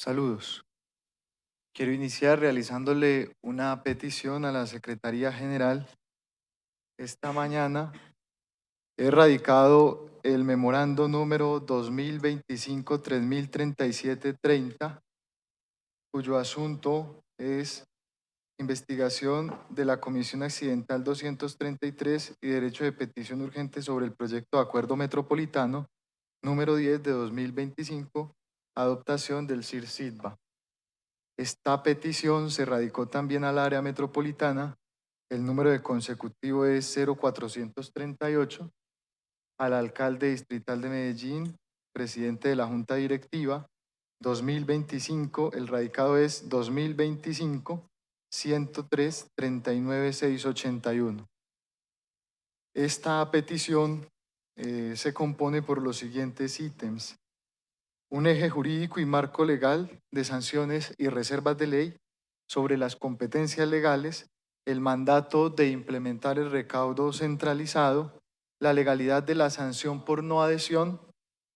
Saludos. Quiero iniciar realizándole una petición a la Secretaría General. Esta mañana he radicado el memorando número 2025-3037-30, cuyo asunto es investigación de la Comisión Accidental 233 y derecho de petición urgente sobre el proyecto de acuerdo metropolitano número 10 de 2025, adoptación del CIR-SITBA. Esta petición se radicó también al área metropolitana. El número de consecutivo es 0438, al alcalde distrital de Medellín, presidente de la Junta Directiva, 2025, el radicado es 2025-103-39681. Esta petición se compone por los siguientes ítems: un eje jurídico y marco legal de sanciones y reservas de ley sobre las competencias legales, el mandato de implementar el recaudo centralizado, la legalidad de la sanción por no adhesión,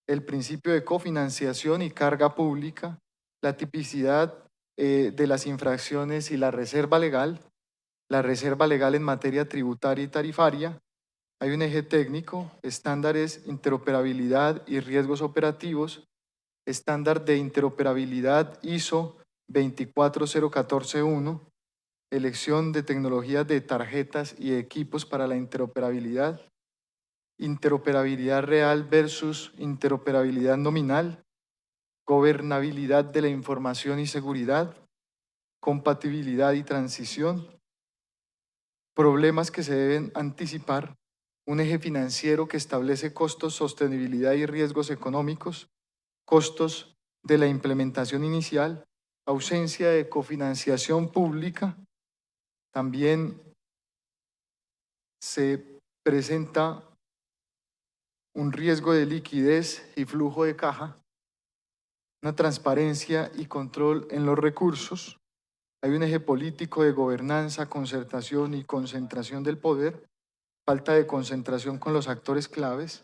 el principio de cofinanciación y carga pública, la tipicidad de las infracciones y la reserva legal en materia tributaria y tarifaria. Hay un eje técnico, estándares, interoperabilidad y riesgos operativos, estándar de interoperabilidad ISO 24014-1, elección de tecnologías de tarjetas y equipos para la interoperabilidad, interoperabilidad real versus interoperabilidad nominal, gobernabilidad de la información y seguridad, compatibilidad y transición, problemas que se deben anticipar, un eje financiero que establece costos, sostenibilidad y riesgos económicos, costos de la implementación inicial, ausencia de cofinanciación pública. También se presenta un riesgo de liquidez y flujo de caja, una transparencia y control en los recursos. Hay un eje político de gobernanza, concertación y concentración del poder, falta de concentración con los actores claves.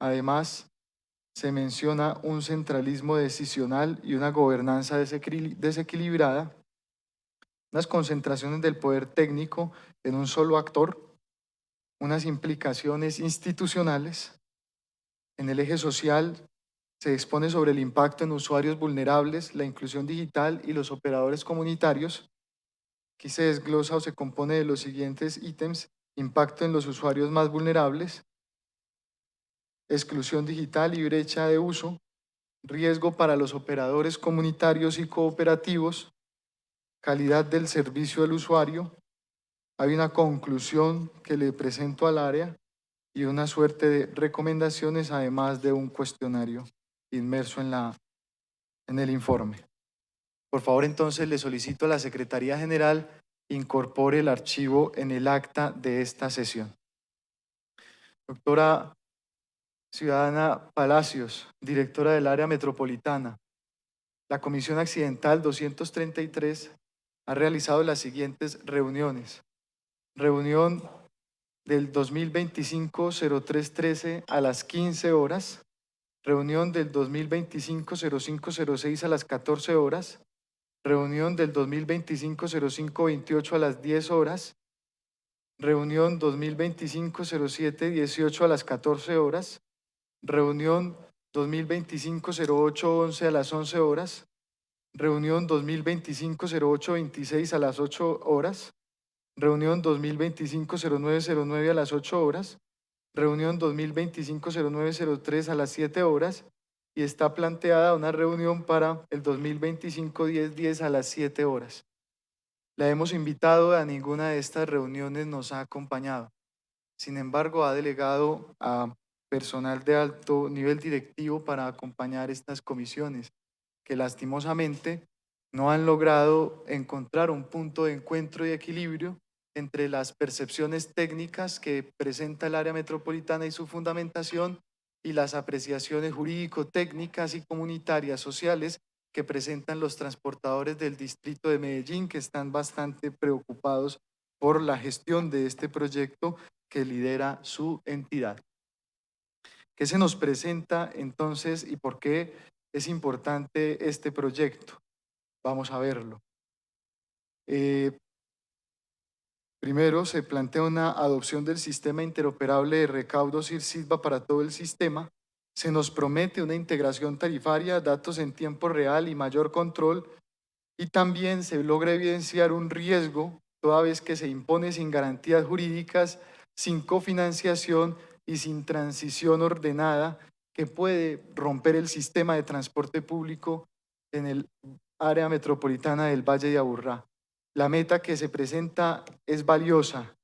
Además, se menciona un centralismo decisional y una gobernanza desequilibrada, unas concentraciones del poder técnico en un solo actor, unas implicaciones institucionales. En el eje social se expone sobre el impacto en usuarios vulnerables, la inclusión digital y los operadores comunitarios. Aquí se desglosa o se compone de los siguientes ítems: impacto en los usuarios más vulnerables, exclusión digital y brecha de uso, riesgo para los operadores comunitarios y cooperativos, calidad del servicio al usuario. Hay una conclusión que le presento al área y una suerte de recomendaciones, además de un cuestionario inmerso en el informe. Por favor, entonces le solicito a la Secretaría General incorpore el archivo en el acta de esta sesión. Doctora Ciudadana Palacios, directora del área metropolitana, la Comisión Accidental 233 ha realizado las siguientes reuniones. Reunión del 2025-03-13 a las 15 horas, reunión del 2025-05-06 a las 14 horas, reunión del 2025-05-28 a las 10 horas, reunión 2025-07-18 a las 14 horas, reunión 2025-08-11 a las 11 horas, reunión 2025-08-26 a las 8 horas, reunión 2025-09-09 a las 8 horas, reunión 2025-09-03 a las 7 horas, y está planteada una reunión para el 2025-10-10 a las 7 horas. La hemos invitado, a ninguna de estas reuniones nos ha acompañado. Sin embargo, ha delegado a personal de alto nivel directivo para acompañar estas comisiones, que lastimosamente no han logrado encontrar un punto de encuentro y equilibrio entre las percepciones técnicas que presenta el área metropolitana y su fundamentación y las apreciaciones jurídico-técnicas y comunitarias sociales que presentan los transportadores del distrito de Medellín, que están bastante preocupados por la gestión de este proyecto que lidera su entidad. ¿Qué se nos presenta entonces y por qué es importante este proyecto? Vamos a verlo. Primero, se plantea una adopción del sistema interoperable de recaudo SIR-SISBA para todo el sistema. Se nos promete una integración tarifaria, datos en tiempo real y mayor control. Y también se logra evidenciar un riesgo, toda vez que se impone sin garantías jurídicas, sin cofinanciación y sin transición ordenada, que puede romper el sistema de transporte público en el área metropolitana del Valle de Aburrá. La meta que se presenta es valiosa,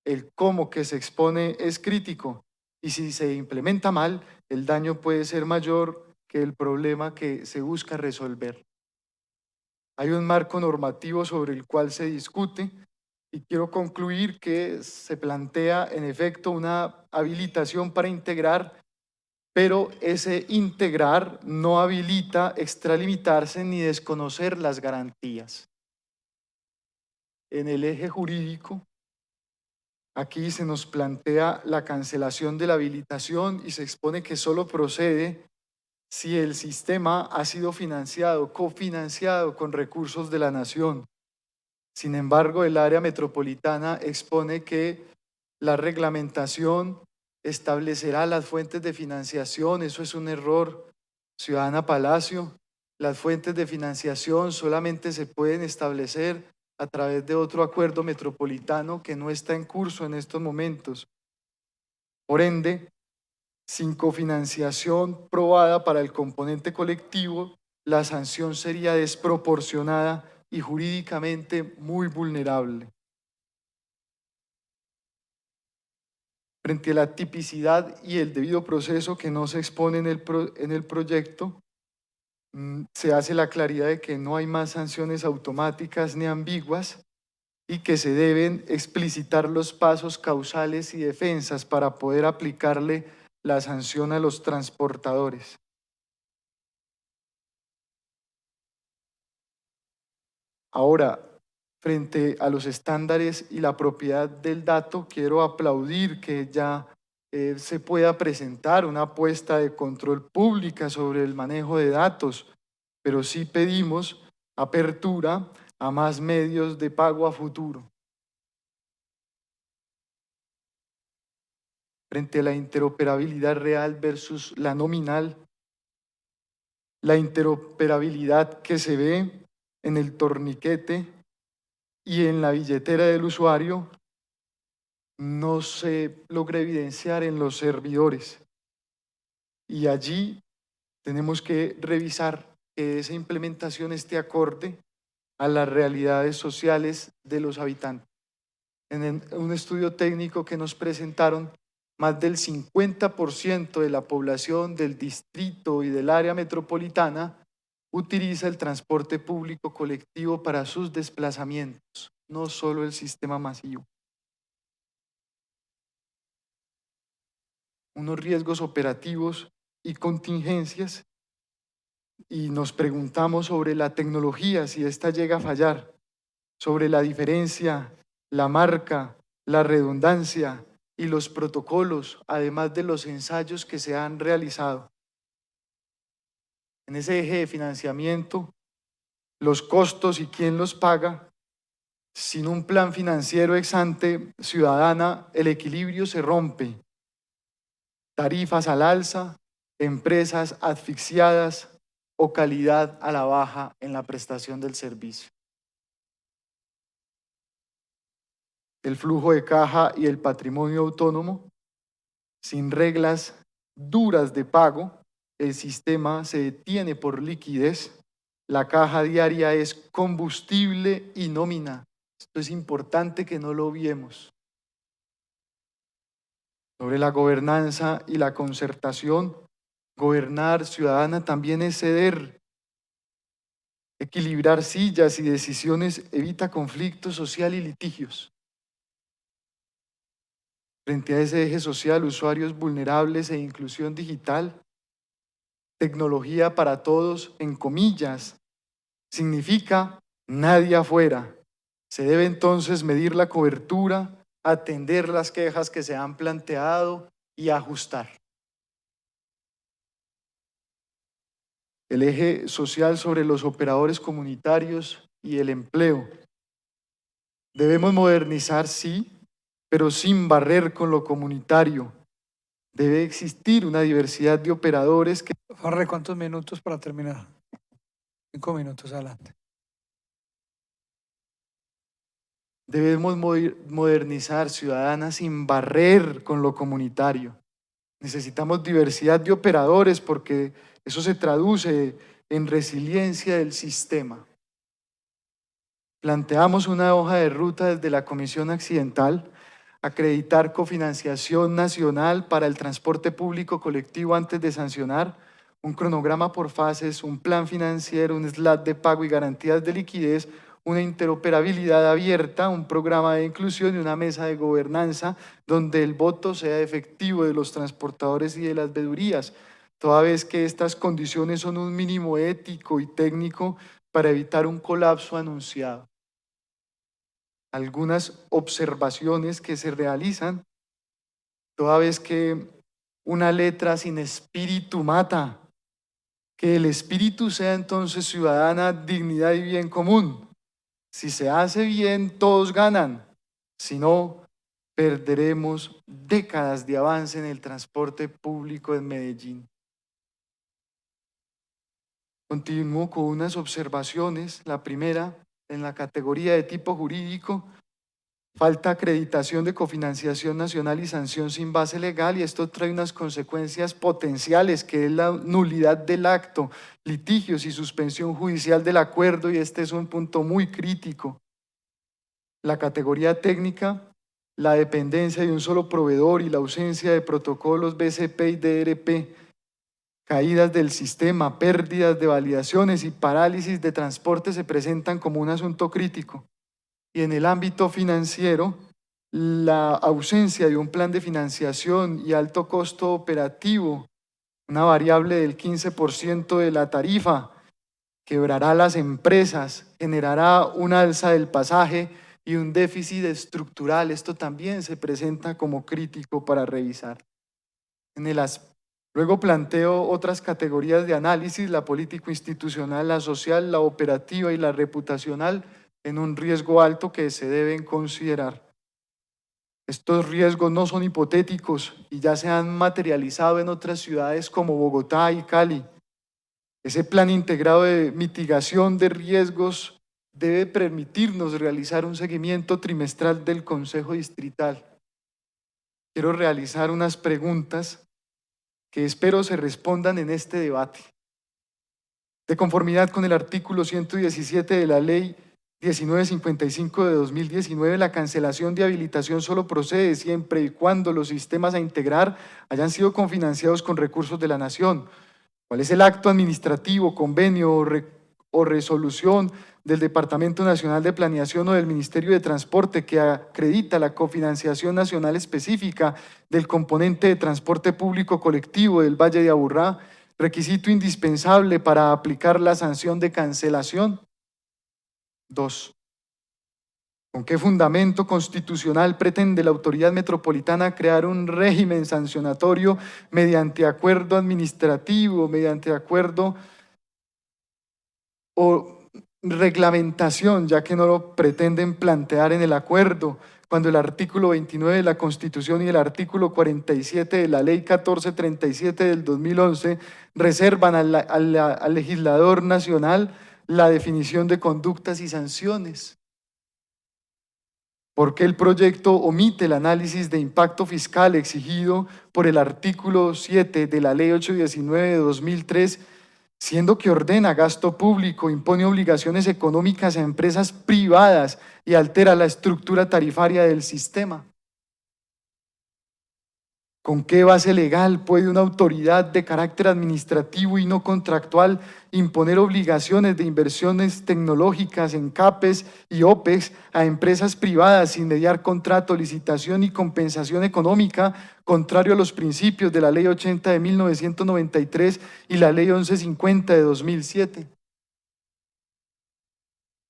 el cómo que se expone es crítico y si se implementa mal, el daño puede ser mayor que el problema que se busca resolver. Hay un marco normativo sobre el cual se discute y quiero concluir que se plantea en efecto una habilitación para integrar, pero ese integrar no habilita extralimitarse ni desconocer las garantías. En el eje jurídico, aquí se nos plantea la cancelación de la habilitación y se expone que solo procede si el sistema ha sido financiado, cofinanciado con recursos de la nación. Sin embargo, el área metropolitana expone que la reglamentación establecerá las fuentes de financiación. Eso es un error, ciudadana Palacio. Las fuentes de financiación solamente se pueden establecer a través de otro acuerdo metropolitano que no está en curso en estos momentos. Por ende, sin cofinanciación probada para el componente colectivo, la sanción sería desproporcionada y jurídicamente muy vulnerable. Frente a la tipicidad y el debido proceso que no se expone en el proyecto, se hace la claridad de que no hay más sanciones automáticas ni ambiguas y que se deben explicitar los pasos causales y defensas para poder aplicarle la sanción a los transportadores. Ahora, frente a los estándares y la propiedad del dato, quiero aplaudir que ya se pueda presentar una apuesta de control pública sobre el manejo de datos, pero sí pedimos apertura a más medios de pago a futuro. Frente a la interoperabilidad real versus la nominal, la interoperabilidad que se ve en el torniquete y en la billetera del usuario no se logra evidenciar en los servidores. Y allí tenemos que revisar que esa implementación esté acorde a las realidades sociales de los habitantes. En un estudio técnico que nos presentaron, más del 50% de la población del distrito y del área metropolitana utiliza el transporte público colectivo para sus desplazamientos, no solo el sistema masivo. Unos riesgos operativos y contingencias y nos preguntamos sobre la tecnología, si esta llega a fallar, sobre la diferencia, la marca, la redundancia y los protocolos, además de los ensayos que se han realizado. En ese eje de financiamiento, los costos y quién los paga, sin un plan financiero ex ante ciudadana, el equilibrio se rompe. Tarifas al alza, empresas asfixiadas o calidad a la baja en la prestación del servicio. El flujo de caja y el patrimonio autónomo, sin reglas duras de pago, el sistema se detiene por liquidez, la caja diaria es combustible y nómina. Esto es importante que no lo olvidemos. Sobre la gobernanza y la concertación, gobernar ciudadana también es ceder. Equilibrar sillas y decisiones evita conflicto social y litigios. Frente a ese eje social, usuarios vulnerables e inclusión digital, tecnología para todos, en comillas, significa nadie afuera. Se debe entonces medir la cobertura, atender las quejas que se han planteado y ajustar. el eje social sobre los operadores comunitarios y el empleo. Debemos modernizar, sí, pero sin barrer con lo comunitario. Debe existir una diversidad de operadores que... Farre, ¿cuántos minutos para terminar? 5 minutos, adelante. Debemos modernizar, ciudadana, sin barrer con lo comunitario. Necesitamos diversidad de operadores porque eso se traduce en resiliencia del sistema. Planteamos una hoja de ruta desde la Comisión Accidental, acreditar cofinanciación nacional para el transporte público colectivo antes de sancionar, un cronograma por fases, un plan financiero, un slot de pago y garantías de liquidez, una interoperabilidad abierta, un programa de inclusión y una mesa de gobernanza donde el voto sea efectivo de los transportadores y de las veedurías, toda vez que estas condiciones son un mínimo ético y técnico para evitar un colapso anunciado. Algunas observaciones que se realizan, toda vez que una letra sin espíritu mata, que el espíritu sea entonces ciudadana, dignidad y bien común. Si se hace bien, todos ganan, si no, perderemos décadas de avance en el transporte público en Medellín. Continúo con unas observaciones. La primera, en la categoría de tipo jurídico, falta acreditación de cofinanciación nacional y sanción sin base legal, y esto trae unas consecuencias potenciales, que es la nulidad del acto, litigios y suspensión judicial del acuerdo, y este es un punto muy crítico. La categoría técnica, la dependencia de un solo proveedor y la ausencia de protocolos BCP y DRP, caídas del sistema, pérdidas de validaciones y parálisis de transporte se presentan como un asunto crítico. Y en el ámbito financiero, la ausencia de un plan de financiación y alto costo operativo, una variable del 15% de la tarifa, quebrará las empresas, generará una alza del pasaje y un déficit estructural. Esto también se presenta como crítico para revisar. Luego planteo otras categorías de análisis: la político-institucional, la social, la operativa y la reputacional, en un riesgo alto que se deben considerar. Estos riesgos no son hipotéticos y ya se han materializado en otras ciudades como Bogotá y Cali. Ese plan integrado de mitigación de riesgos debe permitirnos realizar un seguimiento trimestral del Consejo Distrital. Quiero realizar unas preguntas que espero se respondan en este debate. De conformidad con el artículo 117 de la Ley 1955 de 2019, la cancelación de habilitación solo procede siempre y cuando los sistemas a integrar hayan sido cofinanciados con recursos de la Nación. ¿Cuál es el acto administrativo, convenio o resolución del Departamento Nacional de Planeación o del Ministerio de Transporte que acredita la cofinanciación nacional específica del componente de transporte público colectivo del Valle de Aburrá, requisito indispensable para aplicar la sanción de cancelación? 2. ¿Con qué fundamento constitucional pretende la autoridad metropolitana crear un régimen sancionatorio mediante acuerdo administrativo, mediante acuerdo o reglamentación, ya que no lo pretenden plantear en el acuerdo, cuando el artículo 29 de la Constitución y el artículo 47 de la Ley 1437 del 2011 reservan al legislador nacional la definición de conductas y sanciones? ¿Por qué el proyecto omite el análisis de impacto fiscal exigido por el artículo 7 de la Ley 819 de 2003, siendo que ordena gasto público, impone obligaciones económicas a empresas privadas y altera la estructura tarifaria del sistema? ¿Con qué base legal puede una autoridad de carácter administrativo y no contractual imponer obligaciones de inversiones tecnológicas en CAPEX y OPEX a empresas privadas sin mediar contrato, licitación y compensación económica, contrario a los principios de la Ley 80 de 1993 y la Ley 1150 de 2007?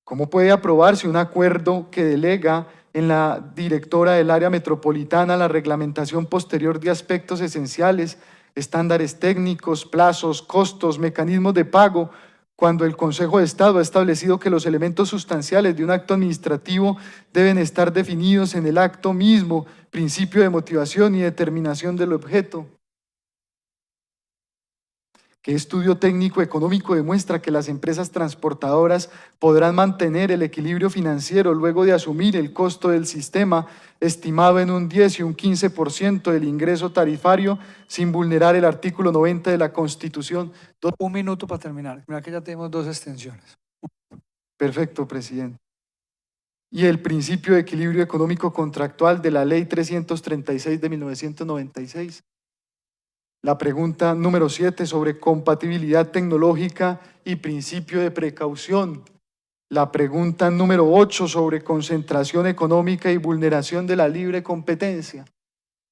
¿Cómo puede aprobarse un acuerdo que delega en la directora del área metropolitana la reglamentación posterior de aspectos esenciales, estándares técnicos, plazos, costos, mecanismos de pago, cuando el Consejo de Estado ha establecido que los elementos sustanciales de un acto administrativo deben estar definidos en el acto mismo, principio de motivación y determinación del objeto. ¿Qué estudio técnico económico demuestra que las empresas transportadoras podrán mantener el equilibrio financiero luego de asumir el costo del sistema estimado en un 10 y un 15% del ingreso tarifario sin vulnerar el artículo 90 de la Constitución? Un minuto para terminar. Mira que ya tenemos 2 extensiones. Perfecto, presidente. Y el principio de equilibrio económico contractual de la Ley 336 de 1996. La pregunta número 7 sobre compatibilidad tecnológica y principio de precaución. La pregunta número 8 sobre concentración económica y vulneración de la libre competencia.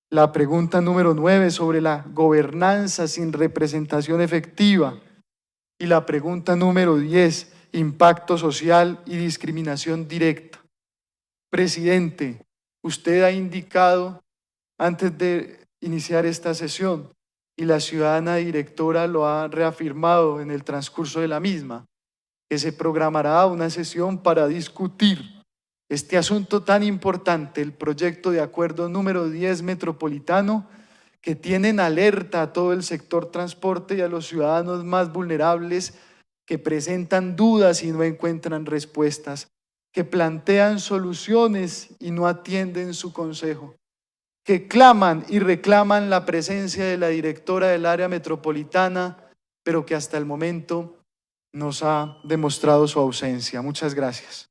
La pregunta número 9 sobre la gobernanza sin representación efectiva. Y la pregunta número 10, impacto social y discriminación directa. Presidente, usted ha indicado antes de iniciar esta sesión, y la ciudadana directora lo ha reafirmado en el transcurso de la misma, que se programará una sesión para discutir este asunto tan importante, el proyecto de acuerdo número 10 metropolitano, que tiene en alerta a todo el sector transporte y a los ciudadanos más vulnerables que presentan dudas y no encuentran respuestas, que plantean soluciones y no atienden su consejo, que claman y reclaman la presencia de la directora del área metropolitana, pero que hasta el momento nos ha demostrado su ausencia. Muchas gracias.